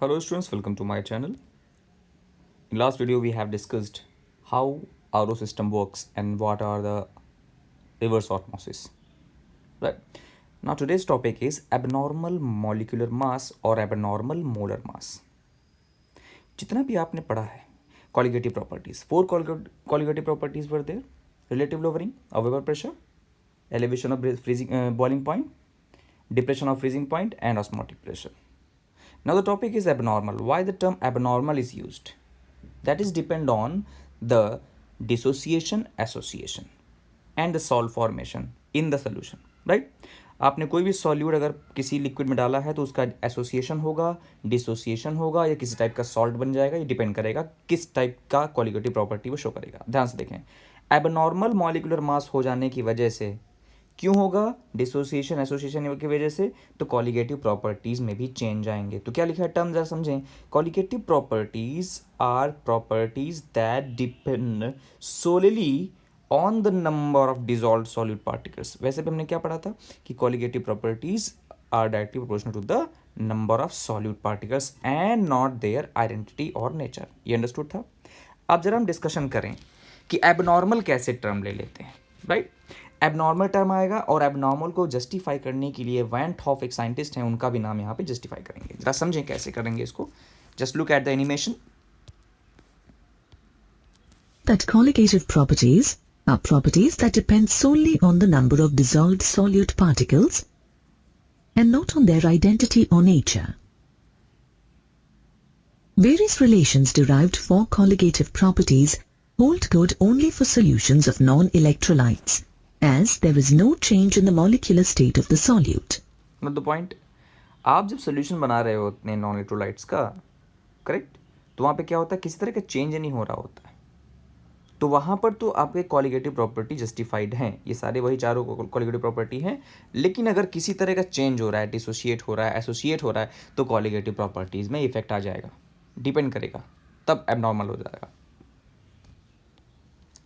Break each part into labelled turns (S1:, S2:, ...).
S1: Hello students, welcome to my channel. In last video we have discussed how RO system works and what are the reverse osmosis. Right. Now today's topic is abnormal molecular mass or abnormal molar mass. जितना भी आपने पढ़ा है colligative properties, four colligative properties were there: relative lowering of vapor pressure, elevation of boiling point, depression of freezing point, and osmotic pressure. Now the topic is abnormal. Why the term abnormal is used? That is depend on the dissociation, association and the salt formation in the solution, right? आपने कोई भी solute अगर किसी liquid में डाला है तो उसका एसोसिएशन होगा, डिसोसिएशन होगा या किसी टाइप का सॉल्ट बन जाएगा. ये डिपेंड करेगा किस टाइप का कॉलिगेटिव प्रॉपर्टी वो शो करेगा. ध्यान से देखें, एबनॉर्मल मॉलिक्यूलर मास हो जाने की वजह से क्यों होगा? डिसोसिएशन एसोसिएशन की वजह से. तो कॉलिगेटिव प्रॉपर्टीज में भी चेंज आएंगे. तो क्या लिखा है टर्म जरा समझें. Colligative properties are properties that depend solely on the number of dissolved solute particles. वैसे भी हमने क्या पढ़ा था कि colligative properties are directly proportional to the number of solute particles and not their identity और नेचर. ये अंडरस्टूड था. अब जरा हम डिस्कशन करें कि एबनॉर्मल कैसे टर्म ले लेते हैं. राइट, एबनॉर्मल टर्म आएगा और एबनॉर्मल को जस्टिफाई करने के लिए वैंट हॉफ एक साइंटिस्ट हैं, उनका भी नाम यहाँ पे जस्टिफाई करेंगे. जरा समझें कैसे करेंगे इसको. Just look at the animation.
S2: That colligative properties are properties that depend solely on the number of dissolved solute particles and not on their identity or nature. Various relations derived for colligative properties hold good only for solutions of non-electrolytes, as there is no change in the molecular state of the solute.
S1: Not the point. आप जब solution बना रहे होते हैं non electrolytes का, correct, तो वहाँ पे क्या होता है, किसी तरह का चेंज नहीं हो रहा होता है. तो वहाँ पर तो आपके कॉलिगेटिव प्रॉपर्टी जस्टिफाइड हैं. ये सारे वही चारों कॉलिगेटिव प्रॉपर्टी हैं. लेकिन अगर किसी तरह का चेंज हो रहा है, डिसोशिएट हो रहा है, एसोसिएट हो रहा है, तो कॉलिगेटिव प्रॉपर्टीज़ में इफेक्ट आ जाएगा. डिपेंड करेगा, तब एबनॉर्मल हो जाएगा.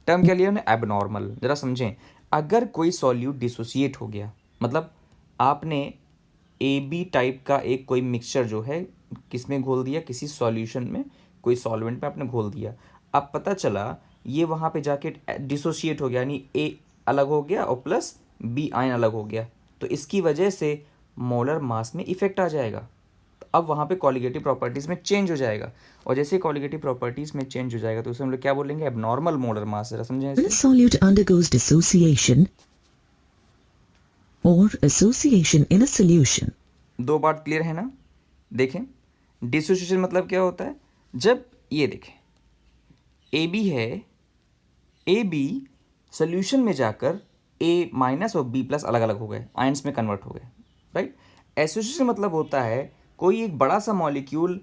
S1: टर्म क्या लिया हमने? एबनॉर्मल. जरा समझें, अगर कोई सॉल्यूट डिसोसिएट हो गया, मतलब आपने ए बी टाइप का एक कोई मिक्सचर जो है किस में घोल दिया, किसी सॉल्यूशन में, कोई सॉल्वेंट में आपने घोल दिया. अब पता चला ये वहाँ पे जाके डिसोशिएट हो गया, यानी ए अलग हो गया और प्लस बी आयन अलग हो गया. तो इसकी वजह से मोलर मास में इफेक्ट आ जाएगा. तो अब वहाँ पे कॉलिगेटिव प्रॉपर्टीज़ में चेंज हो जाएगा. और जैसे कॉलिगेटिव प्रॉपर्टीज़ में चेंज हो जाएगा तो उसे हम लोग क्या बोलेंगे? Abnormal molar mass. जरा समझें.
S2: When a solute undergoes dissociation or association in a solution.
S1: दो बात क्लियर है ना? देखें, डिसोसिएशन मतलब क्या होता है? जब ये देखें ए बी है, ए बी सोल्यूशन में जाकर ए माइनस और बी प्लस अलग अलग हो गए, आयंस में कन्वर्ट हो गए. राइट. एसोसिएशन मतलब होता है कोई एक बड़ा सा मॉलिक्यूल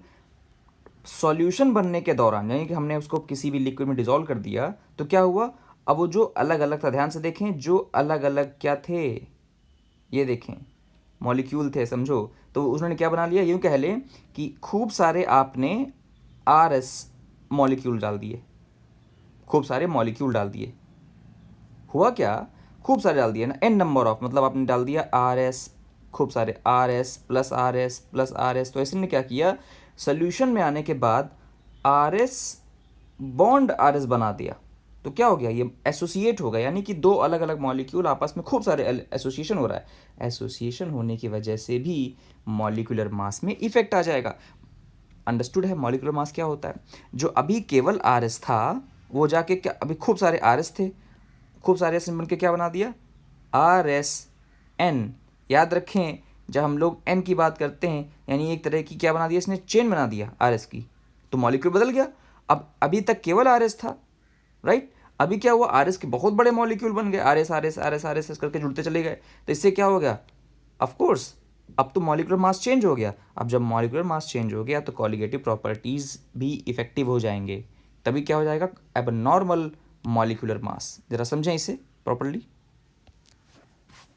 S1: सॉल्यूशन बनने के दौरान, यानी कि हमने उसको किसी भी लिक्विड में डिसॉल्व कर दिया, तो क्या हुआ? अब वो जो अलग अलग था, ध्यान से देखें, जो अलग अलग क्या थे, ये देखें, मॉलिक्यूल थे, समझो. तो उन्होंने क्या बना लिया? यूँ कह लें कि खूब सारे आपने आर एस मॉलिक्यूल डाल दिए, खूब सारे मॉलिक्यूल डाल दिए. हुआ क्या? खूब सारे डाल दिए ना, एन नंबर ऑफ, मतलब आपने डाल दिया आर एस, खूब सारे R S plus R S plus R S. तो ऐसे ने क्या किया? सोल्यूशन में आने के बाद R S bond R S बना दिया. तो क्या हो गया? ये एसोसिएट हो गया, यानी कि दो अलग अलग मॉलिक्यूल आपस में खूब सारे एसोसिएशन हो रहा है. एसोसिएशन होने की वजह से भी मॉलिक्यूलर मास में इफेक्ट आ जाएगा. अंडरस्टूड है मॉलिक्यूलर मास क्या होता है? जो अभी केवल आर एस था वो जाके क्या, अभी खूब सारे आर एस थे, खूब सारे एस बन के क्या बना दिया? R S N. याद रखें, जब हम लोग एन की बात करते हैं यानी एक तरह की क्या बना दिया इसने? चेन बना दिया आर एस की. तो मॉलिक्यूल बदल गया. अब अभी तक केवल आर एस था, राइट. अभी क्या हुआ? आर एस के बहुत बड़े मॉलिक्यूल बन गए, R S R S R S R S करके जुड़ते चले गए. तो इससे क्या हो गया? ऑफकोर्स अब तो मॉलिक्यूलर मास चेंज हो गया. अब जब मॉलिक्यूलर मास चेंज हो गया तो कॉलिगेटिव प्रॉपर्टीज भी इफेक्टिव हो जाएंगे. तभी क्या हो जाएगा? Abnormal molecular mass. जरा समझें इसे properly.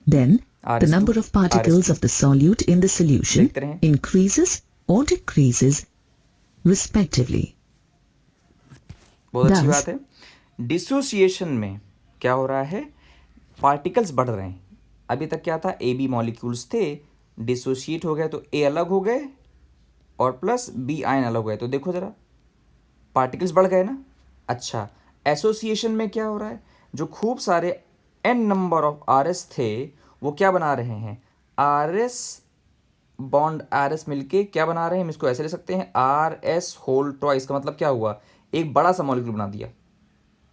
S2: Then the number of particles of the solute in the solution increases or decreases respectively.
S1: बहुत अच्छी बात है. डिसोसिएशन में क्या हो रहा है? पार्टिकल्स बढ़ रहे हैं. अभी तक क्या था? ए बी मॉलिक्यूल्स थे, डिसोशिएट हो गए तो ए अलग हो गए, और प्लस बी आयन अलग हो गए, तो देखो ज़रा पार्टिकल्स बढ़ गए ना। अच्छा, एसोसिएशन में क्या हो रहा है, जो खूब सारे n number of R S थे वो क्या बना रहे हैं, R S bond R S मिलके क्या बना रहे हैं, हम इसको ऐसे ले सकते हैं आर एस होल ट्वाइस। का मतलब क्या हुआ, एक बड़ा सा मॉलिक्यूल बना दिया।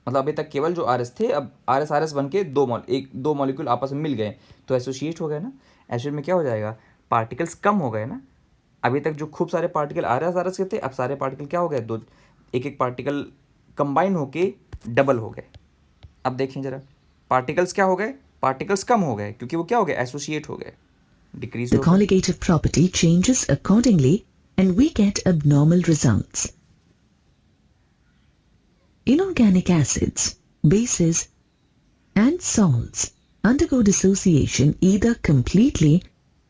S1: मतलब अभी तक केवल जो आर एस थे, अब आर एस बन के दो मॉलिक्यूल आपस में मिल गए, तो एसोसिएट हो गए ना। एसोसिएट में क्या हो जाएगा, पार्टिकल्स कम हो गए ना। अभी तक जो खूब सारे पार्टिकल आर एस के थे, अब सारे पार्टिकल क्या हो गए, दो एक एक पार्टिकल कंबाइन होके डबल हो गए। अब देखें जरा, पार्टिकल्स क्या हो गए, पार्टिकल्स कम हो गए क्योंकि वो क्या हो गए, एसोसिएट हो गए, डिक्रीज
S2: The
S1: हो गए।
S2: colligative property changes accordingly and we get abnormal results. Inorganic acids, bases, and salts undergo dissociation either completely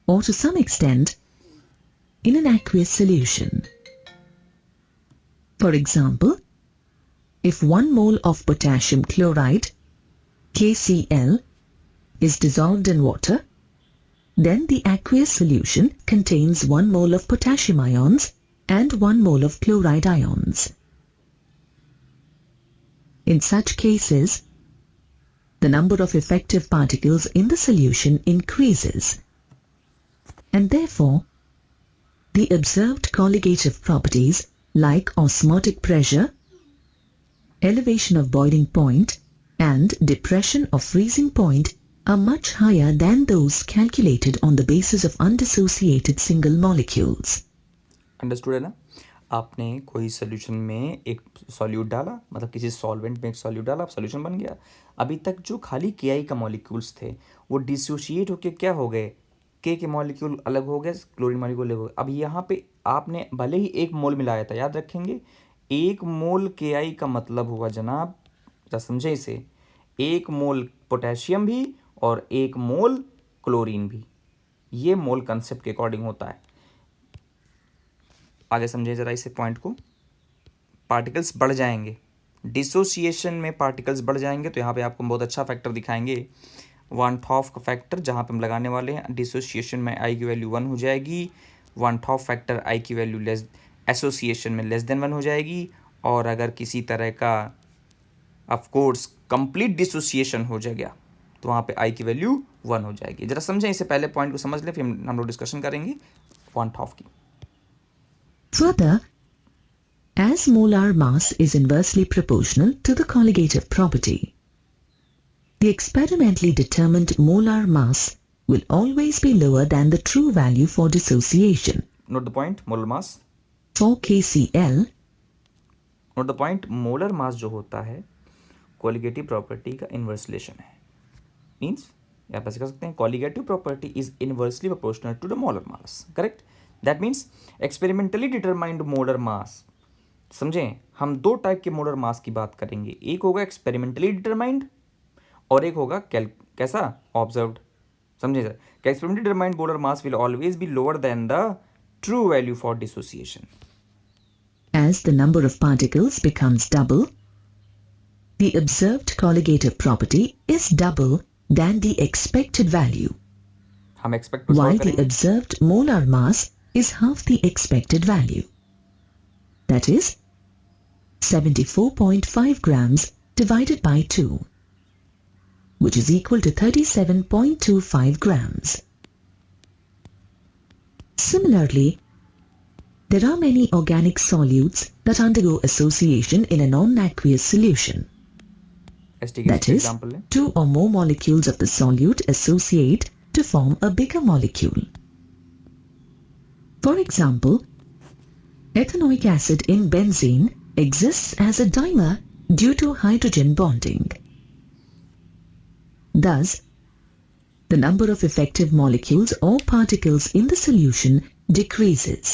S2: or to some extent in an aqueous solution. For example, if 1 mole of potassium chloride, KCl, is dissolved in water, then the aqueous solution contains 1 mole of potassium ions and 1 mole of chloride ions. In such cases, the number of effective particles in the solution increases, and therefore, the observed colligative properties like osmotic pressure, elevation of boiling point, and depression of freezing point are much higher than those calculated on the basis of undissociated single molecules.
S1: Understood है ना। आपने कोई solution में एक solute डाला, मतलब किसी solvent में एक सॉल्यूट डाला, अब सोल्यूशन बन गया। अभी तक जो खाली के आई का मॉलिक्यूल्स थे वो डिसोशिएट होकर क्या हो गए, के मॉलिक्यूल अलग हो गए, क्लोरीन मॉलिक्यूल अलग हो गए। अब यहाँ पे आपने भले ही एक मोल मिलाया था, याद रखेंगे, एक मोल के आई का मतलब हुआ जनाब, जरा समझे इसे, एक मोल पोटेशियम भी और एक मोल क्लोरीन भी, ये मोल कंसेप्ट के अकॉर्डिंग होता है। आगे समझे ज़रा इसे पॉइंट को। पार्टिकल्स बढ़ जाएंगे, डिसोसिएशन में पार्टिकल्स बढ़ जाएंगे, तो यहाँ पे आपको बहुत अच्छा फैक्टर दिखाएंगे, वांट हॉफ का फैक्टर, जहाँ पे हम लगाने वाले हैं डिसोसिएशन में आई की वैल्यू 1 हो जाएगी, वांट हॉफ फैक्टर आई की वैल्यू लेस, एसोसिएशन में लेस देन 1 हो जाएगी, और अगर किसी तरह का ऑफ कोर्स कंप्लीट डिसोसिएशन हो जाएगा तो वहाँ पे आई की वैल्यू 1 हो जाएगी। जरा समझें इसे, पहले पॉइंट को समझ लें, फिर हम लोग डिस्कशन करेंगे वांट हॉफ की।
S2: Further, as molar mass is inversely proportional to the colligative property, the experimentally determined molar mass will always be lower than the true value for dissociation.
S1: Note the point, molar mass.
S2: For KCl,
S1: note the point, molar mass जो होता है colligative property का inverse relation है। Means आप ऐसे कह सकते हैं, colligative property is inversely proportional to the molar mass, correct. That means experimentally determined molar mass. समझें, हम दो टाइप के मोलर मास की बात करेंगे, एक होगा एक्सपेरिमेंटली डिटरमाइंड और एक होगा कैसा, ऑब्जर्व्ड। समझे sir, experimentally determined molar mass will always be lower than the true value for dissociation.
S2: As the number of particles becomes double, the observed colligative property is double than the expected value,
S1: हम expect
S2: while the
S1: करेंगे,
S2: observed molar mass is half the expected value. That is 74.5 grams divided by 2, which is equal to 37.25 grams. Similarly, there are many organic solutes that undergo association in a non-aqueous solution. That is,
S1: example है।
S2: 2 or more molecules of the solute associate to form a bigger molecule. For example, ethanoic acid in benzene exists as a dimer due to hydrogen bonding. Thus, the number of effective molecules or particles in the solution decreases.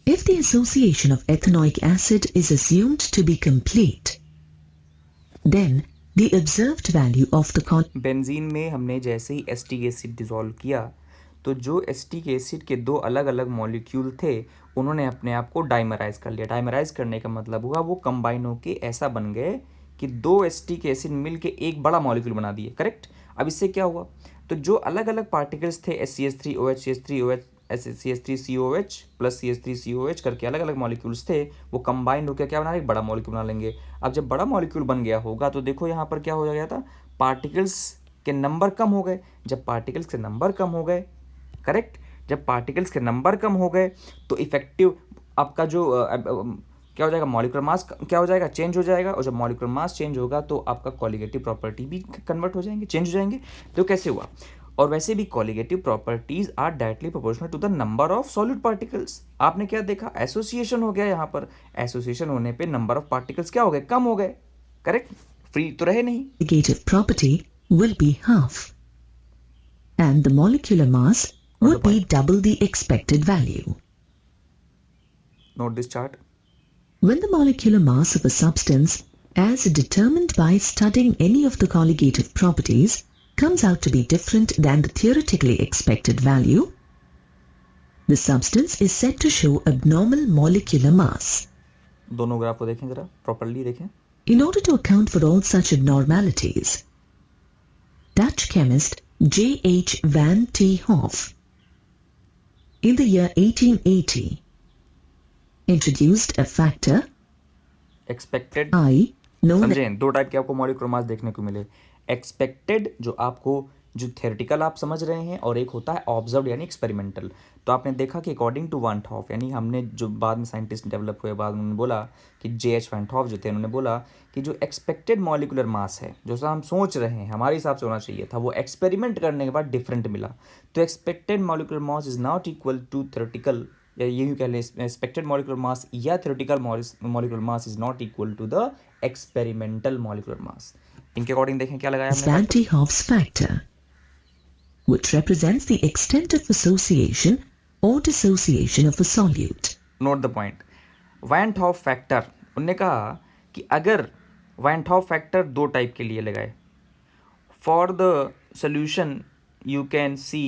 S2: If the association of ethanoic acid is assumed to be complete, then the observed value of the
S1: benzene में हमने जैसे ही acetic acid dissolve किया, तो जो acetic acid के दो अलग अलग मॉलिक्यूल थे उन्होंने अपने आप को डाइमराइज कर लिया। डाइमराइज करने का मतलब हुआ वो कंबाइन होके ऐसा बन गए कि दो एस्टिक एसिड मिल के एक बड़ा मॉलिक्यूल बना दिए, करेक्ट। अब इससे क्या हुआ, तो जो अलग अलग पार्टिकल्स थे SCH3OH CH3OH SCH3COH plus CH3COH करके अलग अलग मॉलिक्यूल्स थे, वो कंबाइंड होकर क्या बना रहे, एक बड़ा मॉलिक्यूल बना लेंगे। अब जब बड़ा मॉलिक्यूल बन गया होगा तो देखो यहाँ पर क्या हो गया था, पार्टिकल्स के नंबर कम हो गए। जब पार्टिकल्स के नंबर कम हो गए, करेक्ट, जब पार्टिकल्स के नंबर कम हो गए तो इफेक्टिव आपका जो क्या हो जाएगा, मॉलिक्यूलर मास क्या हो जाएगा, चेंज हो जाएगा। और जब मॉलिक्यूलर मास चेंज होगा तो आपका कॉलिगेटिव प्रॉपर्टी भी कन्वर्ट हो जाएंगे, चेंज हो जाएंगे। तो कैसे हुआ, और वैसे भी colligative properties are directly proportional to the number of solid particles. आपने क्या देखा, एसोसिएशन हो गया यहाँ पर, एसोसिएशन होने पे नंबर ऑफ पार्टिकल्स क्या हो गए, कम हो गए, करेक्ट, फ्री तो रहे नहीं।
S2: Colligative property will be half, and the molecular mass would be double the expected value.
S1: Note this chart.
S2: When the molecular mass of a substance, as determined by studying any of the colligative properties, comes out to be different than the theoretically expected value, the substance is said to show abnormal molecular mass.
S1: दोनों graph को देखें जरा, properly देखें।
S2: In order to account for all such abnormalities, Dutch chemist J.H. van T. Hoff, in the year 1880, introduced a factor
S1: expected,
S2: I known as
S1: समझें, दो type के आपको molecular mass देखने को मिले। एक्सपेक्टेड जो आपको जो थ्योरेटिकल आप समझ रहे हैं, और एक होता है ऑब्जर्व यानी एक्सपेरिमेंटल। तो आपने देखा कि अकॉर्डिंग टू वांट हॉफ, यानी हमने जो बाद में साइंटिस्ट डेवलप हुए, बाद में उन्होंने बोला कि J.H. वांट हॉफ जो थे, उन्होंने बोला कि जो एक्सपेक्टेड मॉलिक्यूलर मास है, जो हम सोच रहे हैं हमारे हिसाब से होना चाहिए था, वो एक्सपेरिमेंट करने के बाद डिफरेंट मिला। तो expected molecular mass is not equal to theoretical, या यही कह लें एक्सपेक्टेड मॉलिक्यूलर मास या theoretical molecular mass is not equal to the experimental molecular mass. इनके अकॉर्डिंग देखें क्या लगाया हमने,
S2: van T. Hoff's factor, which represents the extent of association or dissociation of a solute.
S1: Note the point, van't Hoff factor. उन्होंने कहा कि अगर van't Hoff factor दो टाइप के लिए लगाए, for the solution you can see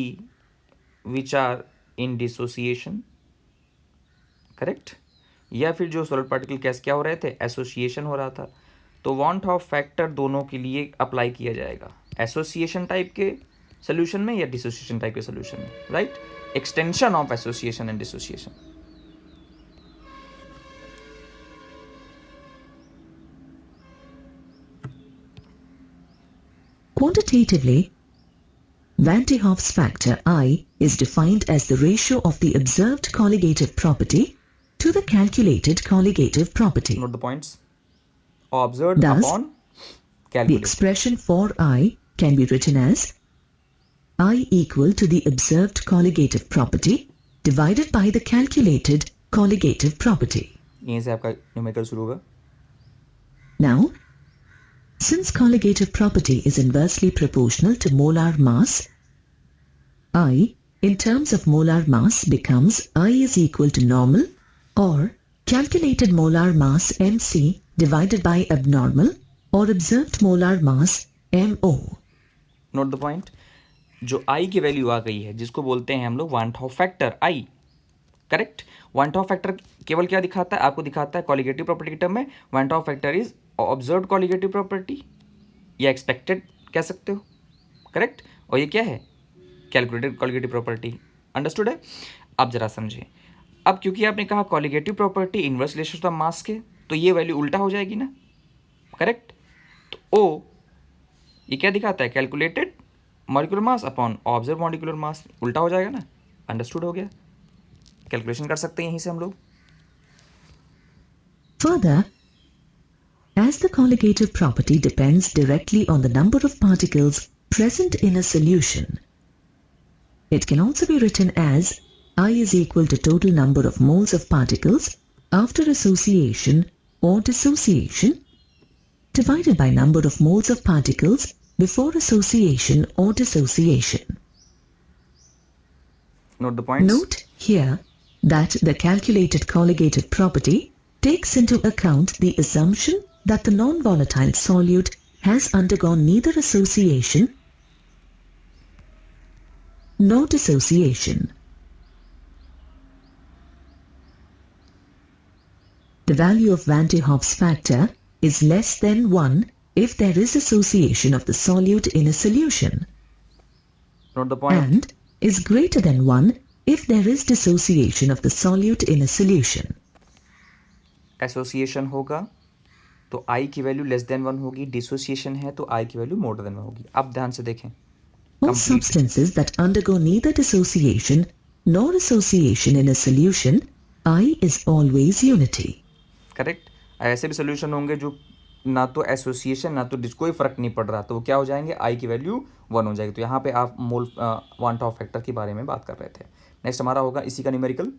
S1: which are in dissociation, correct, या फिर जो सॉलिड पार्टिकल कैसे क्या हो रहे थे, एसोसिएशन हो रहा था, तो वॉन्ट ऑफ फैक्टर दोनों के लिए अप्लाई किया जाएगा, एसोसिएशन टाइप के सोल्यूशन में या डिसोसिएशन टाइप के सोल्यूशन में, right, extension of association and dissociation.
S2: Quantitatively, van T. Hoff's factor I is defined as the ratio of the observed colligative property to the calculated colligative property.
S1: Note the points. Observed
S2: Thus,
S1: upon
S2: The
S1: calculated.
S2: expression for I can be written as I equal to the observed colligative property divided by the calculated colligative property.
S1: यहीं से आपका numerical शुरू होगा।
S2: Now, since colligative property is inversely proportional to molar mass, I in terms of molar mass becomes I is equal to normal or calculated molar mass MC divided by abnormal or observed molar mass MO.
S1: Note the point, जो आई की value आ गई है जिसको बोलते हैं हम लोग want half factor I, correct. Want half factor केवल क्या दिखाता है, आपको दिखाता है कॉलिगेटिव प्रॉपर्टी के टर्म में, want half factor is observed colligative property या एक्सपेक्टेड कह सकते हो, करेक्ट, और ये क्या है, कैलकुलेटेड कॉलिगेटिव प्रॉपर्टी। अंडरस्टूड है। अब जरा समझें, अब क्योंकि आपने कहा colligative property inverse relation of mass के, तो ये वैल्यू उल्टा हो जाएगी ना, करेक्ट। तो ओ ये क्या दिखाता है, calculated molecular mass upon observe molecular mass, उल्टा हो जाएगा ना। अंडरस्टूड हो गया, कैलकुलेशन कर सकते हैं यहीं से हम लोग।
S2: Further, as the colligative property depends directly on the number of particles present in a solution, it can also be written as I is equal to total number of moles of particles after association or dissociation divided by number of moles of particles before association or dissociation.
S1: Note the points.
S2: Note here that the calculated colligative property takes into account the assumption that the non-volatile solute has undergone neither association nor dissociation. The value of van der Waals factor is less than 1 if there is association of the solute in a solution.
S1: Note the point.
S2: and is greater than 1 if there is dissociation of the solute in a solution.
S1: Association होगा तो आई की value less than 1 होगी, dissociation है तो आई की value more than 1 होगी. अब ध्यान से देखें.
S2: All
S1: Complete.
S2: substances that undergo neither dissociation nor association in a solution, I is always unity.
S1: Correct. ऐसे भी सोल्यूशन होंगे जो ना तो एसोसिएशन ना तो कोई फर्क नहीं पड़ रहा, तो वो क्या हो जाएंगे, आई की वैल्यू 1 हो जाएगी. तो यहाँ पे आप मोल वांट ऑफ फैक्टर के बारे में बात कर रहे थे. नेक्स्ट हमारा होगा इसी का न्यूमेरिकल.